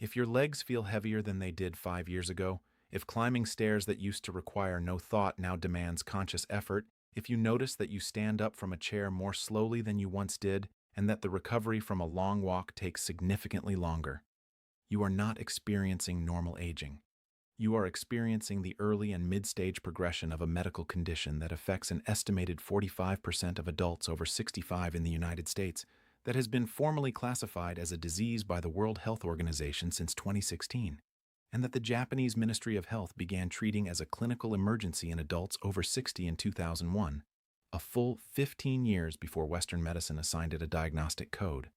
If your legs feel heavier than they did 5 years ago, if climbing stairs that used to require no thought now demands conscious effort, if you notice that you stand up from a chair more slowly than you once did, and that the recovery from a long walk takes significantly longer, you are not experiencing normal aging. You are experiencing the early and mid-stage progression of a medical condition that affects an estimated 45% of adults over 65 in the United States, that has been formally classified as a disease by the World Health Organization since 2016, and that the Japanese Ministry of Health began treating as a clinical emergency in adults over 60 in 2001, a full 15 years before Western medicine assigned it a diagnostic code.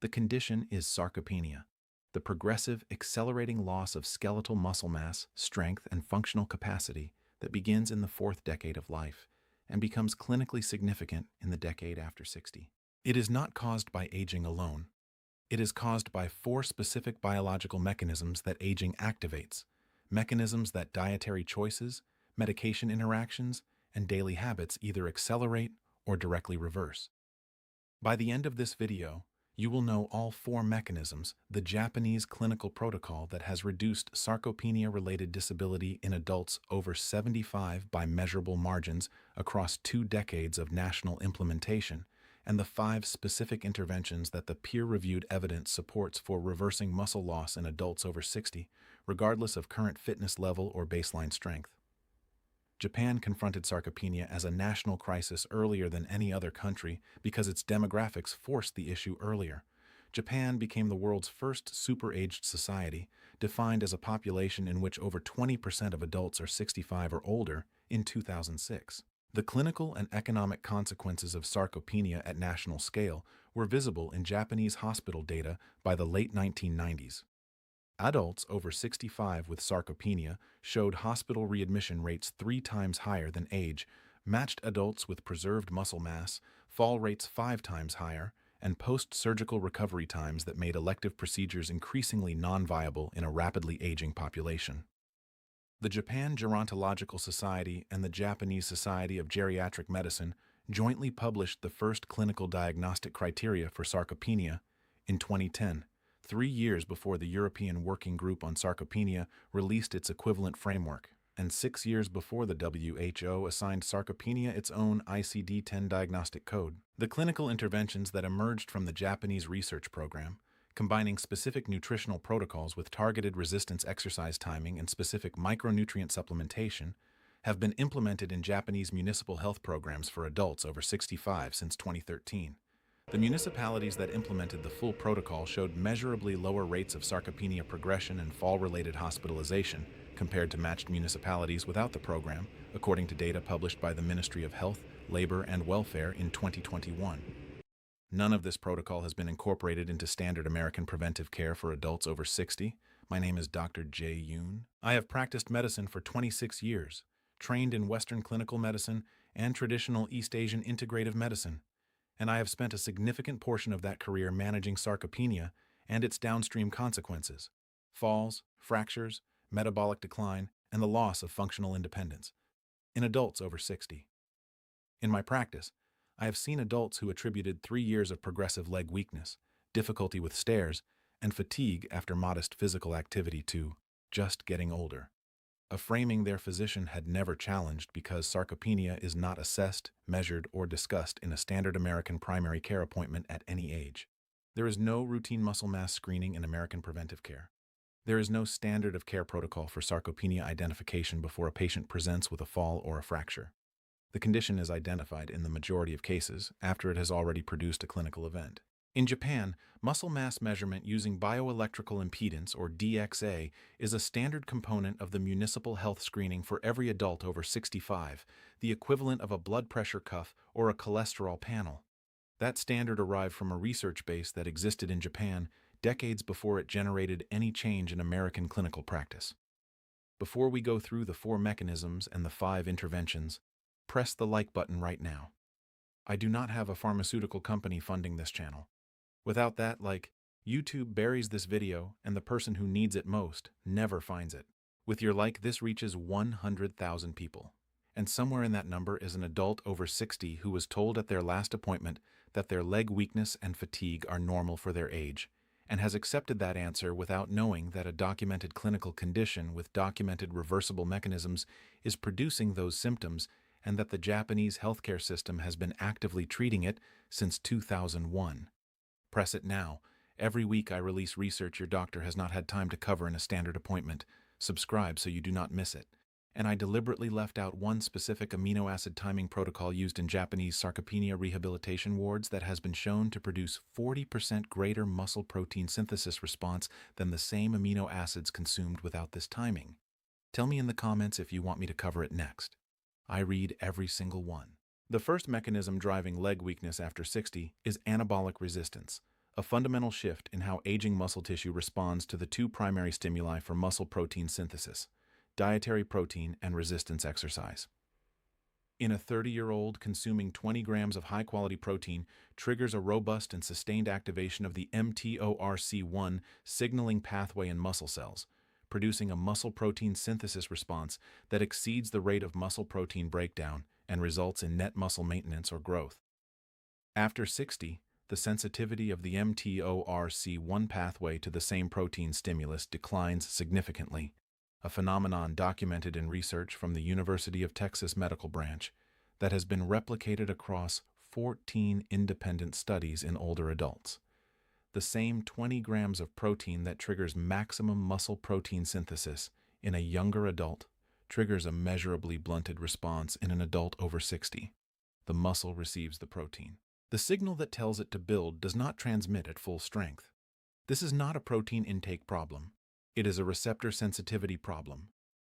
The condition is sarcopenia, the progressive, accelerating loss of skeletal muscle mass, strength, and functional capacity that begins in the fourth decade of life and becomes clinically significant in the decade after 60. It is not caused by aging alone. It is caused by four specific biological mechanisms that aging activates, mechanisms that dietary choices, medication interactions, and daily habits either accelerate or directly reverse. By the end of this video, you will know all four mechanisms, the Japanese clinical protocol that has reduced sarcopenia-related disability in adults over 75 by measurable margins across 2 decades of national implementation, and the 5 specific interventions that the peer-reviewed evidence supports for reversing muscle loss in adults over 60, regardless of current fitness level or baseline strength. Japan confronted sarcopenia as a national crisis earlier than any other country because its demographics forced the issue earlier. Japan became the world's first super-aged society, defined as a population in which over 20% of adults are 65 or older, in 2006. The clinical and economic consequences of sarcopenia at national scale were visible in Japanese hospital data by the late 1990s. Adults over 65 with sarcopenia showed hospital readmission rates 3 times higher than age, matched adults with preserved muscle mass, fall rates 5 times higher, and post-surgical recovery times that made elective procedures increasingly non-viable in a rapidly aging population. The Japan Gerontological Society and the Japanese Society of Geriatric Medicine jointly published the first clinical diagnostic criteria for sarcopenia in 2010. 3 years before the European Working Group on Sarcopenia released its equivalent framework, and 6 years before the WHO assigned sarcopenia its own ICD-10 diagnostic code. The clinical interventions that emerged from the Japanese research program, combining specific nutritional protocols with targeted resistance exercise timing and specific micronutrient supplementation, have been implemented in Japanese municipal health programs for adults over 65 since 2013. The municipalities that implemented the full protocol showed measurably lower rates of sarcopenia progression and fall-related hospitalization compared to matched municipalities without the program, according to data published by the Ministry of Health, Labor, and Welfare in 2021. None of this protocol has been incorporated into standard American preventive care for adults over 60. My name is Dr. Jae Yoon. I have practiced medicine for 26 years, trained in Western clinical medicine and traditional East Asian integrative medicine, and I have spent a significant portion of that career managing sarcopenia and its downstream consequences: falls, fractures, metabolic decline, and the loss of functional independence in adults over 60. In my practice, I have seen adults who attributed 3 years of progressive leg weakness, difficulty with stairs, and fatigue after modest physical activity to just getting older, a framing their physician had never challenged because sarcopenia is not assessed, measured, or discussed in a standard American primary care appointment at any age. There is no routine muscle mass screening in American preventive care. There is no standard of care protocol for sarcopenia identification before a patient presents with a fall or a fracture. The condition is identified in the majority of cases after it has already produced a clinical event. In Japan, muscle mass measurement using bioelectrical impedance, or DXA, is a standard component of the municipal health screening for every adult over 65, the equivalent of a blood pressure cuff or a cholesterol panel. That standard arrived from a research base that existed in Japan decades before it generated any change in American clinical practice. Before we go through the 4 mechanisms and the 5 interventions, press the like button right now. I do not have a pharmaceutical company funding this channel. Without that, YouTube buries this video and the person who needs it most never finds it. With your like, this reaches 100,000 people. And somewhere in that number is an adult over 60 who was told at their last appointment that their leg weakness and fatigue are normal for their age, and has accepted that answer without knowing that a documented clinical condition with documented reversible mechanisms is producing those symptoms and that the Japanese healthcare system has been actively treating it since 2001. Press it now. Every week I release research your doctor has not had time to cover in a standard appointment. Subscribe so you do not miss it. And I deliberately left out one specific amino acid timing protocol used in Japanese sarcopenia rehabilitation wards that has been shown to produce 40% greater muscle protein synthesis response than the same amino acids consumed without this timing. Tell me in the comments if you want me to cover it next. I read every single one. The first mechanism driving leg weakness after 60 is anabolic resistance, a fundamental shift in how aging muscle tissue responds to the two primary stimuli for muscle protein synthesis: dietary protein and resistance exercise. In a 30-year-old, consuming 20 grams of high-quality protein triggers a robust and sustained activation of the mTORC1 signaling pathway in muscle cells, producing a muscle protein synthesis response that exceeds the rate of muscle protein breakdown and results in net muscle maintenance or growth. After 60, the sensitivity of the mTORC1 pathway to the same protein stimulus declines significantly, a phenomenon documented in research from the University of Texas Medical Branch that has been replicated across 14 independent studies in older adults. The same 20 grams of protein that triggers maximum muscle protein synthesis in a younger adult triggers a measurably blunted response in an adult over 60. The muscle receives the protein. The signal that tells it to build does not transmit at full strength. This is not a protein intake problem. It is a receptor sensitivity problem,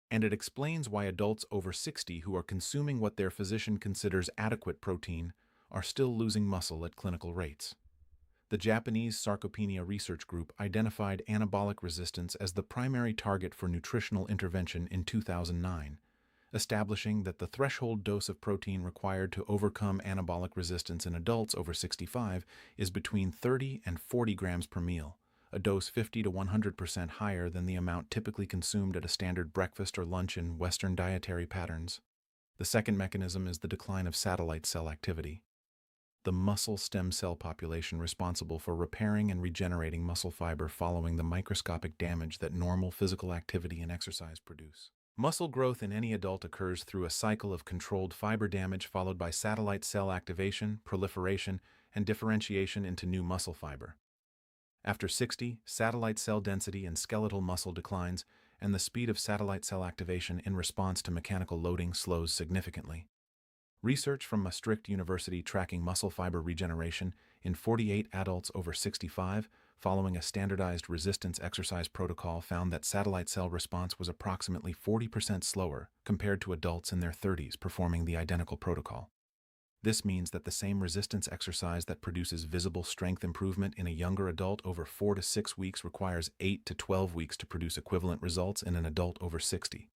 and it explains why adults over 60 who are consuming what their physician considers adequate protein are still losing muscle at clinical rates. The Japanese Sarcopenia Research Group identified anabolic resistance as the primary target for nutritional intervention in 2009, establishing that the threshold dose of protein required to overcome anabolic resistance in adults over 65 is between 30 and 40 grams per meal, a dose 50 to 100% higher than the amount typically consumed at a standard breakfast or lunch in Western dietary patterns. The second mechanism is the decline of satellite cell activity, the muscle stem cell population responsible for repairing and regenerating muscle fiber following the microscopic damage that normal physical activity and exercise produce. Muscle growth in any adult occurs through a cycle of controlled fiber damage followed by satellite cell activation, proliferation, and differentiation into new muscle fiber. After 60, satellite cell density and skeletal muscle declines, and the speed of satellite cell activation in response to mechanical loading slows significantly. Research from Maastricht University tracking muscle fiber regeneration in 48 adults over 65 following a standardized resistance exercise protocol found that satellite cell response was approximately 40% slower compared to adults in their 30s performing the identical protocol. This means that the same resistance exercise that produces visible strength improvement in a younger adult over 4 to 6 weeks requires 8 to 12 weeks to produce equivalent results in an adult over 60.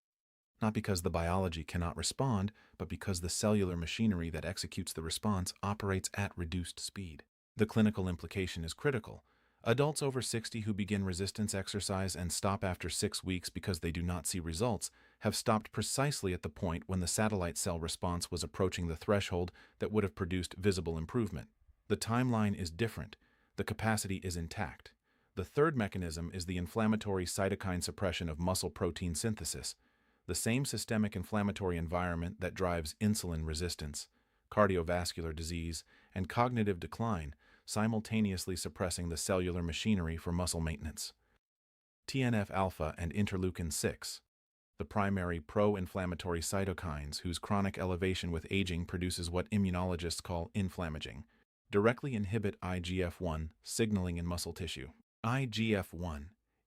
Not because the biology cannot respond, but because the cellular machinery that executes the response operates at reduced speed. The clinical implication is critical. Adults over 60 who begin resistance exercise and stop after 6 weeks because they do not see results have stopped precisely at the point when the satellite cell response was approaching the threshold that would have produced visible improvement. The timeline is different. The capacity is intact. The third mechanism is the inflammatory cytokine suppression of muscle protein synthesis, the same systemic inflammatory environment that drives insulin resistance, cardiovascular disease, and cognitive decline, simultaneously suppressing the cellular machinery for muscle maintenance. TNF-alpha and interleukin-6, the primary pro-inflammatory cytokines whose chronic elevation with aging produces what immunologists call inflammaging, directly inhibit IGF-1 signaling in muscle tissue. IGF-1,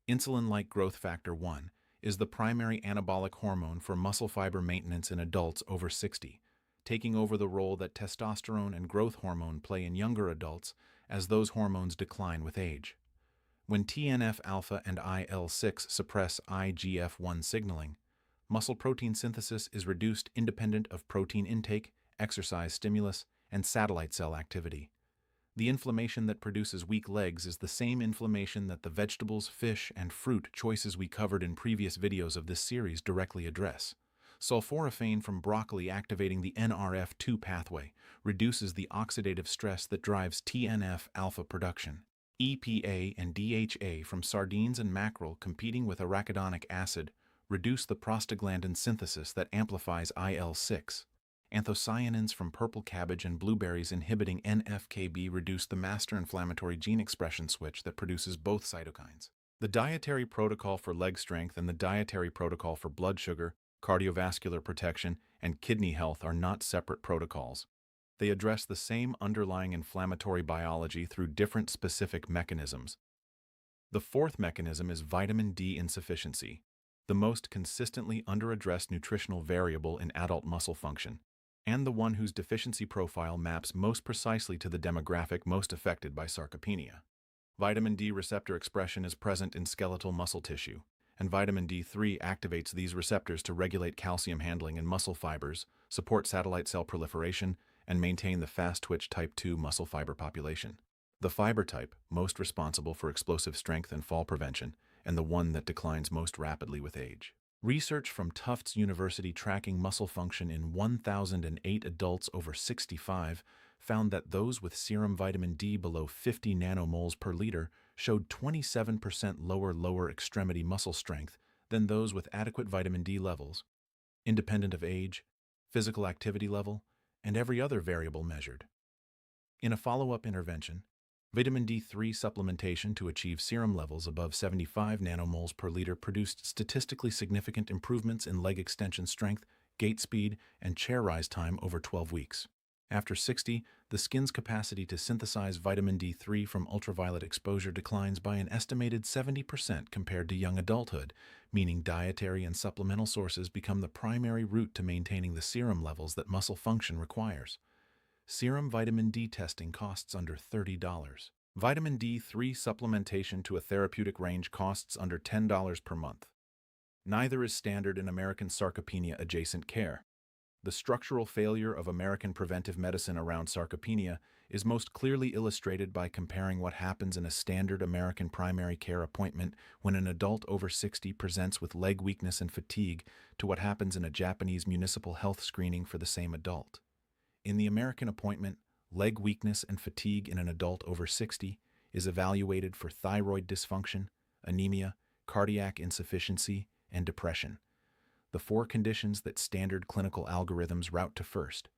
insulin-like growth factor 1, is the primary anabolic hormone for muscle fiber maintenance in adults over 60, taking over the role that testosterone and growth hormone play in younger adults as those hormones decline with age. When TNF-alpha and IL-6 suppress IGF-1 signaling, muscle protein synthesis is reduced independent of protein intake, exercise stimulus, and satellite cell activity. The inflammation that produces weak legs is the same inflammation that the vegetables, fish, and fruit choices we covered in previous videos of this series directly address. Sulforaphane from broccoli activating the NRF2 pathway reduces the oxidative stress that drives TNF-alpha production. EPA and DHA from sardines and mackerel competing with arachidonic acid reduce the prostaglandin synthesis that amplifies IL-6. Anthocyanins from purple cabbage and blueberries inhibiting NF-κB reduce the master inflammatory gene expression switch that produces both cytokines. The dietary protocol for leg strength and the dietary protocol for blood sugar, cardiovascular protection, and kidney health are not separate protocols. They address the same underlying inflammatory biology through different specific mechanisms. The fourth mechanism is vitamin D insufficiency, the most consistently underaddressed nutritional variable in adult muscle function, and the one whose deficiency profile maps most precisely to the demographic most affected by sarcopenia. Vitamin D receptor expression is present in skeletal muscle tissue, and vitamin D3 activates these receptors to regulate calcium handling in muscle fibers, support satellite cell proliferation, and maintain the fast-twitch type 2 muscle fiber population. The fiber type, most responsible for explosive strength and fall prevention, and the one that declines most rapidly with age. Research from Tufts University tracking muscle function in 1,008 adults over 65 found that those with serum vitamin D below 50 nanomoles per liter showed 27% lower extremity muscle strength than those with adequate vitamin D levels, independent of age, physical activity level, and every other variable measured. In a follow-up intervention, vitamin D3 supplementation to achieve serum levels above 75 nanomoles per liter produced statistically significant improvements in leg extension strength, gait speed, and chair rise time over 12 weeks. After 60, the skin's capacity to synthesize vitamin D3 from ultraviolet exposure declines by an estimated 70% compared to young adulthood, meaning dietary and supplemental sources become the primary route to maintaining the serum levels that muscle function requires. Serum vitamin D testing costs under $30. Vitamin D3 supplementation to a therapeutic range costs under $10 per month. Neither is standard in American sarcopenia adjacent care. The structural failure of American preventive medicine around sarcopenia is most clearly illustrated by comparing what happens in a standard American primary care appointment when an adult over 60 presents with leg weakness and fatigue to what happens in a Japanese municipal health screening for the same adult. In the American appointment, leg weakness and fatigue in an adult over 60 is evaluated for thyroid dysfunction, anemia, cardiac insufficiency, and depression, the four conditions that standard clinical algorithms route to first.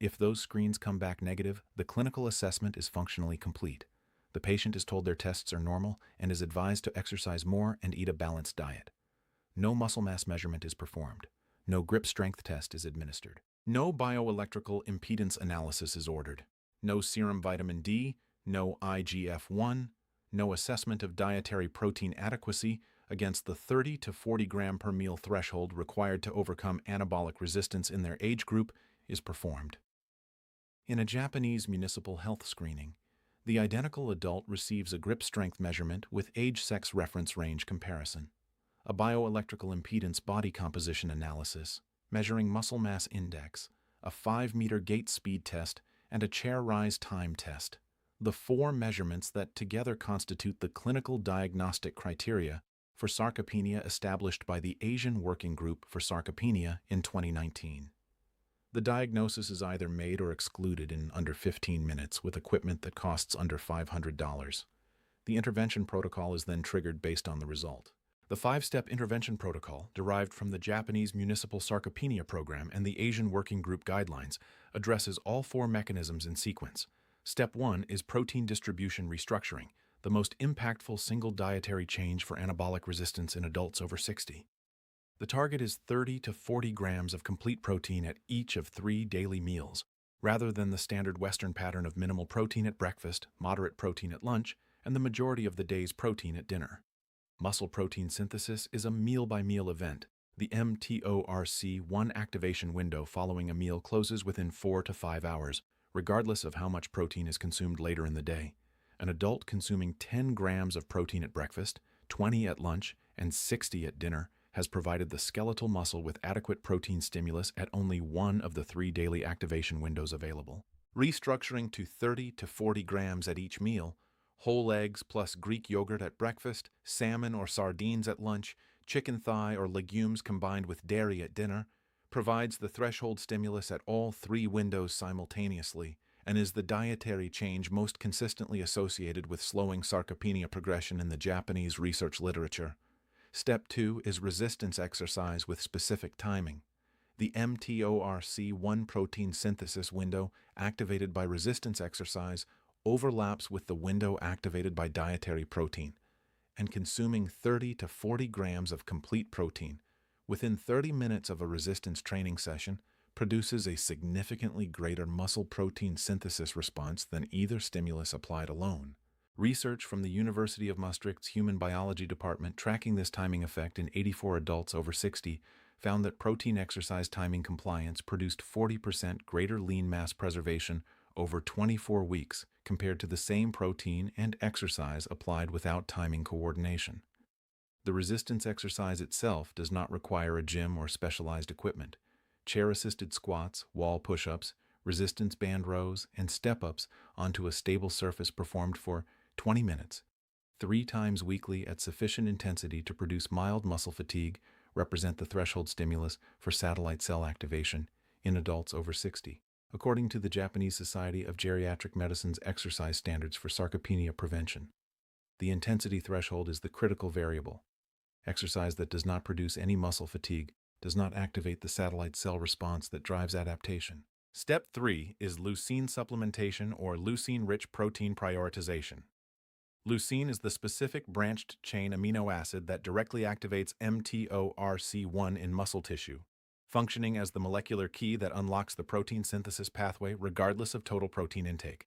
If those screens come back negative, the clinical assessment is functionally complete. The patient is told their tests are normal and is advised to exercise more and eat a balanced diet. No muscle mass measurement is performed. No grip strength test is administered. No bioelectrical impedance analysis is ordered. No serum vitamin D, no IGF-1, no assessment of dietary protein adequacy against the 30 to 40 gram per meal threshold required to overcome anabolic resistance in their age group is performed. In a Japanese municipal health screening, the identical adult receives a grip strength measurement with age-sex reference range comparison, a bioelectrical impedance body composition analysis, measuring muscle mass index, a 5-meter gait speed test, and a chair rise time test, the four measurements that together constitute the clinical diagnostic criteria for sarcopenia established by the Asian Working Group for Sarcopenia in 2019. The diagnosis is either made or excluded in under 15 minutes with equipment that costs under $500. The intervention protocol is then triggered based on the result. The 5-step intervention protocol, derived from the Japanese Municipal Sarcopenia Program and the Asian Working Group guidelines, addresses all four mechanisms in sequence. Step 1 is protein distribution restructuring, the most impactful single dietary change for anabolic resistance in adults over 60. The target is 30 to 40 grams of complete protein at each of 3 daily meals, rather than the standard Western pattern of minimal protein at breakfast, moderate protein at lunch, and the majority of the day's protein at dinner. Muscle protein synthesis is a meal-by-meal event. The mTORC1 activation window following a meal closes within 4 to 5 hours, regardless of how much protein is consumed later in the day. An adult consuming 10 grams of protein at breakfast, 20 at lunch, and 60 at dinner has provided the skeletal muscle with adequate protein stimulus at only one of the 3 daily activation windows available. Restructuring to 30 to 40 grams at each meal, whole eggs plus Greek yogurt at breakfast, salmon or sardines at lunch, chicken thigh or legumes combined with dairy at dinner, provides the threshold stimulus at all 3 windows simultaneously and is the dietary change most consistently associated with slowing sarcopenia progression in the Japanese research literature. Step 2 is resistance exercise with specific timing. The mTORC1 protein synthesis window activated by resistance exercise overlaps with the window activated by dietary protein, and consuming 30 to 40 grams of complete protein within 30 minutes of a resistance training session produces a significantly greater muscle protein synthesis response than either stimulus applied alone. Research from the University of Maastricht's Human Biology Department tracking this timing effect in 84 adults over 60 found that protein exercise timing compliance produced 40% greater lean mass preservation over 24 weeks compared to the same protein and exercise applied without timing coordination. The resistance exercise itself does not require a gym or specialized equipment. Chair-assisted squats, wall push-ups, resistance band rows, and step-ups onto a stable surface performed for 20 minutes, 3 times weekly at sufficient intensity to produce mild muscle fatigue represent the threshold stimulus for satellite cell activation in adults over 60. According to the Japanese Society of Geriatric Medicine's exercise standards for sarcopenia prevention, the intensity threshold is the critical variable. Exercise that does not produce any muscle fatigue does not activate the satellite cell response that drives adaptation. Step 3 is leucine supplementation or leucine-rich protein prioritization. Leucine is the specific branched-chain amino acid that directly activates mTORC1 in muscle tissue, functioning as the molecular key that unlocks the protein synthesis pathway regardless of total protein intake.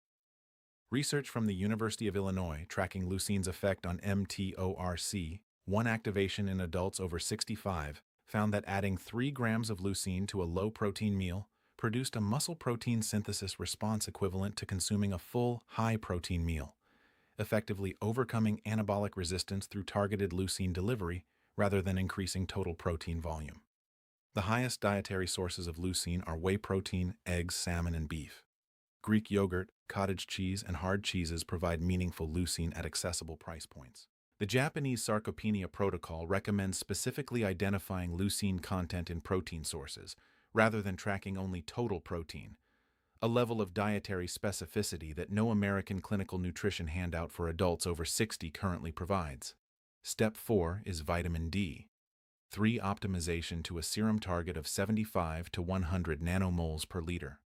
Research from the University of Illinois tracking leucine's effect on mTORC1 activation in adults over 65 found that adding 3 grams of leucine to a low-protein meal produced a muscle protein synthesis response equivalent to consuming a full, high-protein meal, effectively overcoming anabolic resistance through targeted leucine delivery rather than increasing total protein volume. The highest dietary sources of leucine are whey protein, eggs, salmon, and beef. Greek yogurt, cottage cheese, and hard cheeses provide meaningful leucine at accessible price points. The Japanese Sarcopenia Protocol recommends specifically identifying leucine content in protein sources, rather than tracking only total protein, a level of dietary specificity that no American clinical nutrition handout for adults over 60 currently provides. Step 4 is vitamin D. 3 optimization to a serum target of 75 to 100 nanomoles per liter.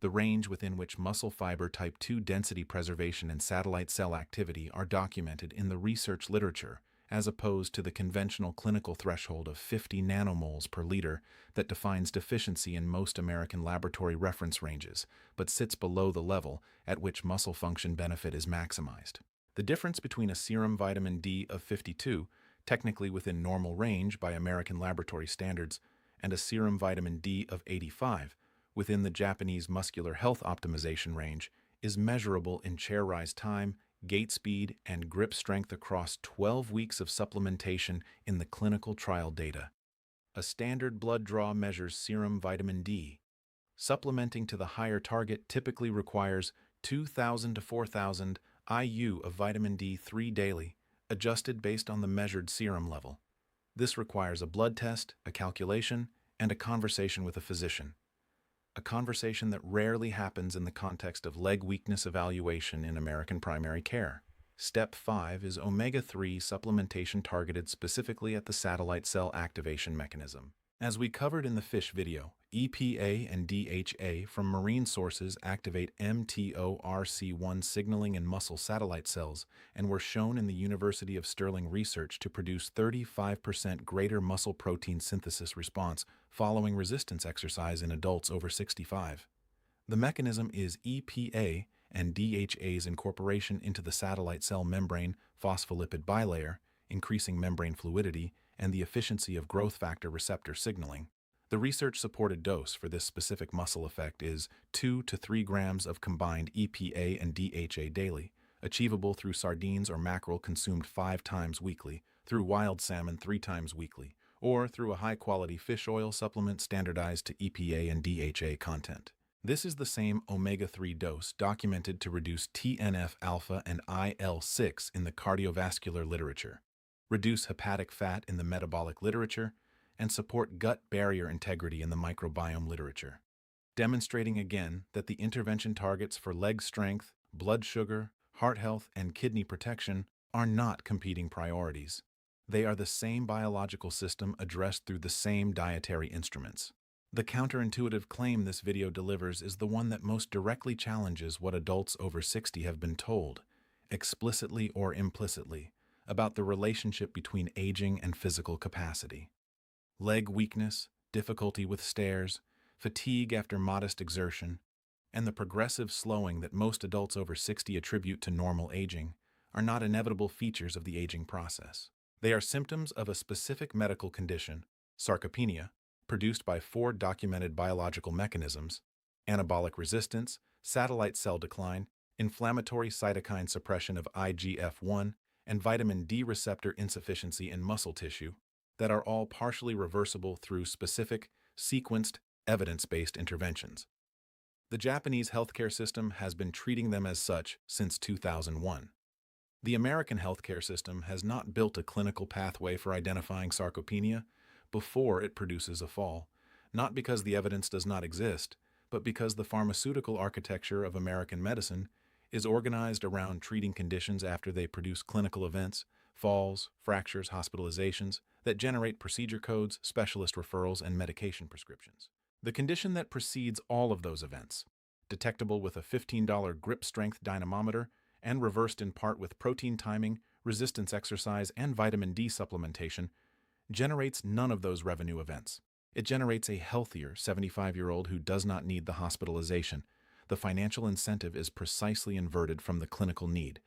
The range within which muscle fiber type 2 density preservation and satellite cell activity are documented in the research literature, as opposed to the conventional clinical threshold of 50 nanomoles per liter that defines deficiency in most American laboratory reference ranges, but sits below the level at which muscle function benefit is maximized. The difference between a serum vitamin D of 52, technically within normal range by American laboratory standards, and a serum vitamin D of 85, within the Japanese muscular health optimization range, is measurable in chair rise time, gait speed, and grip strength across 12 weeks of supplementation in the clinical trial data. A standard blood draw measures serum vitamin D. Supplementing to the higher target typically requires 2,000 to 4,000 IU of vitamin D3 daily, adjusted based on the measured serum level. This requires a blood test, a calculation, and a conversation with a physician. A conversation that rarely happens in the context of leg weakness evaluation in American primary care. Step 5 is omega-3 supplementation targeted specifically at the satellite cell activation mechanism. As we covered in the fish video, EPA and DHA from marine sources activate mTORC1 signaling in muscle satellite cells and were shown in the University of Stirling research to produce 35% greater muscle protein synthesis response following resistance exercise in adults over 65. The mechanism is EPA and DHA's incorporation into the satellite cell membrane phospholipid bilayer, increasing membrane fluidity, and the efficiency of growth factor receptor signaling. The research-supported dose for this specific muscle effect is 2 to 3 grams of combined EPA and DHA daily, achievable through sardines or mackerel consumed 5 times weekly, through wild salmon 3 times weekly, or through a high-quality fish oil supplement standardized to EPA and DHA content. This is the same omega-3 dose documented to reduce TNF-alpha and IL-6 in the cardiovascular literature, reduce hepatic fat in the metabolic literature, and support gut barrier integrity in the microbiome literature. demonstrating again that the intervention targets for leg strength, blood sugar, heart health, and kidney protection are not competing priorities. They are the same biological system addressed through the same dietary instruments. The counterintuitive claim this video delivers is the one that most directly challenges what adults over 60 have been told, explicitly or implicitly, about the relationship between aging and physical capacity. Leg weakness, difficulty with stairs, fatigue after modest exertion, and the progressive slowing that most adults over 60 attribute to normal aging are not inevitable features of the aging process. They are symptoms of a specific medical condition, sarcopenia, produced by 4 documented biological mechanisms: anabolic resistance, satellite cell decline, inflammatory cytokine suppression of IGF-1, and vitamin D receptor insufficiency in muscle tissue, that are all partially reversible through specific, sequenced, evidence-based interventions. The Japanese healthcare system has been treating them as such since 2001. The American healthcare system has not built a clinical pathway for identifying sarcopenia before it produces a fall, not because the evidence does not exist, but because the pharmaceutical architecture of American medicine is organized around treating conditions after they produce clinical events, falls, fractures, hospitalizations, that generate procedure codes, specialist referrals, and medication prescriptions. The condition that precedes all of those events, detectable with a $15 grip strength dynamometer and reversed in part with protein timing, resistance exercise, and vitamin D supplementation, generates none of those revenue events. It generates a healthier 75-year-old who does not need the hospitalization. The financial incentive is precisely inverted from the clinical need.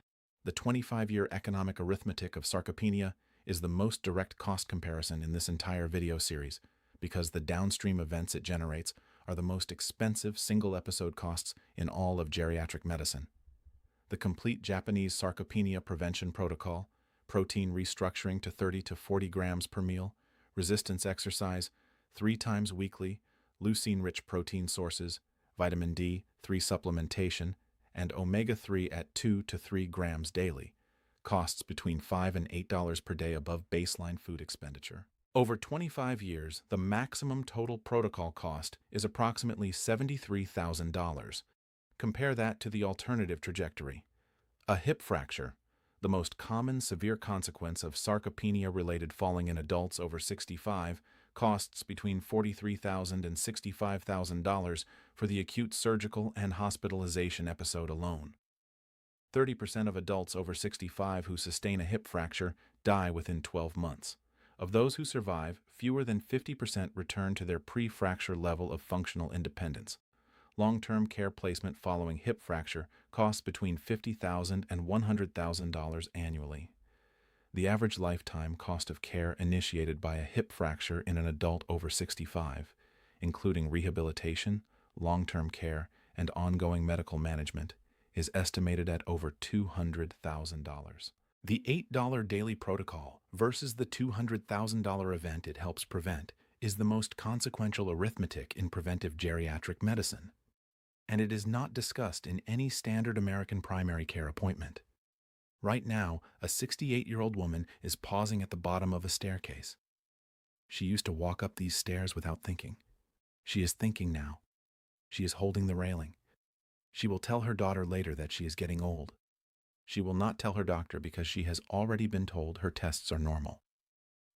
The 25-year economic arithmetic of sarcopenia is the most direct cost comparison in this entire video series, because the downstream events it generates are the most expensive single-episode costs in all of geriatric medicine. The complete Japanese sarcopenia prevention protocol, protein restructuring to 30 to 40 grams per meal, resistance exercise, 3 times weekly, leucine-rich protein sources, vitamin D3 supplementation, and omega-3 at 2 to 3 grams daily, costs between $5 and $8 per day above baseline food expenditure. Over 25 years, the maximum total protocol cost is approximately $73,000. Compare that to the alternative trajectory. A hip fracture, the most common severe consequence of sarcopenia-related falling in adults over 65, costs between $43,000 and $65,000 for the acute surgical and hospitalization episode alone. 30% of adults over 65 who sustain a hip fracture die within 12 months. Of those who survive, fewer than 50% return to their pre-fracture level of functional independence. Long-term care placement following hip fracture costs between $50,000 and $100,000 annually. The average lifetime cost of care initiated by a hip fracture in an adult over 65, including rehabilitation, long-term care, and ongoing medical management, is estimated at over $200,000. The $8 daily protocol versus the $200,000 event it helps prevent is the most consequential arithmetic in preventive geriatric medicine, and it is not discussed in any standard American primary care appointment. Right now, a 68-year-old woman is pausing at the bottom of a staircase. She used to walk up these stairs without thinking. She is thinking now. She is holding the railing. She will tell her daughter later that she is getting old. She will not tell her doctor because she has already been told her tests are normal.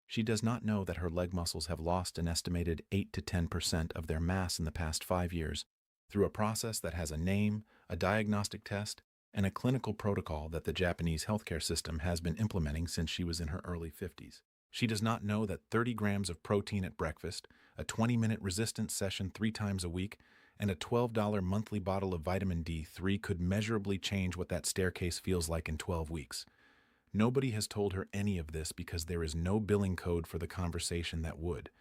She does not know that her leg muscles have lost an estimated 8 to 10% of their mass in the past 5 years through a process that has a name, a diagnostic test, and a clinical protocol that the Japanese healthcare system has been implementing since she was in her early 50s. She does not know that 30 grams of protein at breakfast, a 20-minute resistance session 3 times a week, and a $12 monthly bottle of vitamin D3 could measurably change what that staircase feels like in 12 weeks. Nobody has told her any of this because there is no billing code for the conversation that would.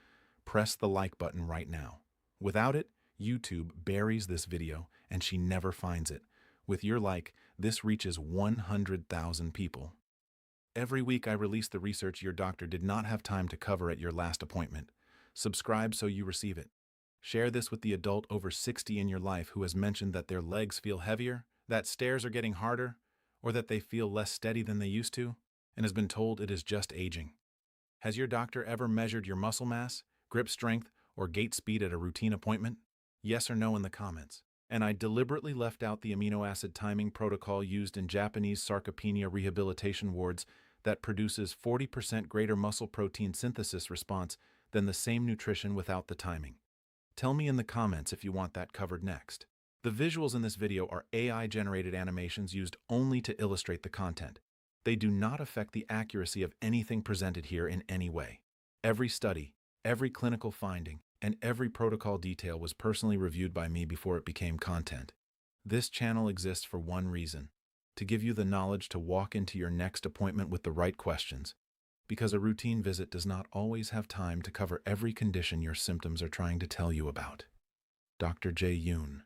Press the like button right now. Without it, YouTube buries this video and she never finds it. With your like, this reaches 100,000 people. Every week I release the research your doctor did not have time to cover at your last appointment. Subscribe so you receive it. Share this with the adult over 60 in your life who has mentioned that their legs feel heavier, that stairs are getting harder, or that they feel less steady than they used to, and has been told it is just aging. Has your doctor ever measured your muscle mass, grip strength, or gait speed at a routine appointment? Yes or no in the comments. And I deliberately left out the amino acid timing protocol used in Japanese sarcopenia rehabilitation wards that produces 40% greater muscle protein synthesis response than the same nutrition without the timing. Tell me in the comments if you want that covered next. The visuals in this video are AI-generated animations used only to illustrate the content. They do not affect the accuracy of anything presented here in any way. Every study, every clinical finding, and every protocol detail was personally reviewed by me before it became content. This channel exists for one reason: to give you the knowledge to walk into your next appointment with the right questions, because a routine visit does not always have time to cover every condition your symptoms are trying to tell you about. Dr. Jae Yoon.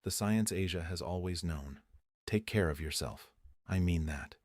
The science Asia has always known. Take care of yourself. I mean that.